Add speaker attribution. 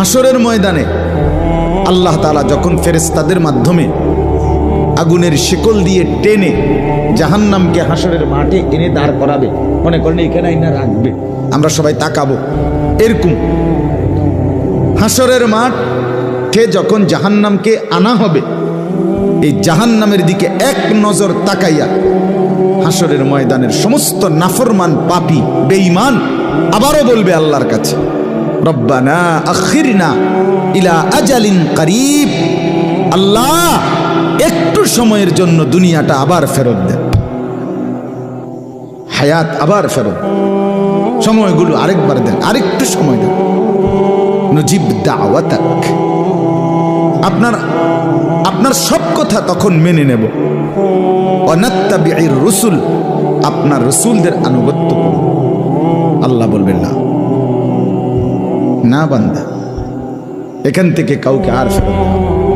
Speaker 1: হাসরের ময়দানে আল্লাহ তাআলা যখন ফেরেশতাদের মাধ্যমে আগুনের শিকল দিয়ে টেনে জাহান্নামকে হাসরের মাঠে এনে দাঁড় করাবে, মনে করেন এখানে এনে রাখবে, আমরা সবাই তাকাবো, এরকম হাসরের মাঠে যখন জাহান্নামকে আনা হবে, এই জাহান্নামের দিকে এক নজর তাকাইয়া হাসরের ময়দানের সমস্ত নাফরমান পাপী বেঈমান আবারও বলবে আল্লাহর কাছে, রব্বানা আখিরনা ইলা আজালিন করিব, আল্লাহ একটু সময়ের জন্য দুনিয়াটা আবার ফেরত দেন, হায়াত আবার ফেরত, সময়গুলো আরেকবার দেন, আরেকটু সময় দেন, নজিব দাওয়াতাক, আপনার সব কথা তখন মেনে নেব, অনাত্তাবিউর রসুল, আপনার রসুলদের আনুগত্য করব। আল্লাহ বলবেন না, না বান্দা, এখান থেকে কাউকে আর ফেরত দেব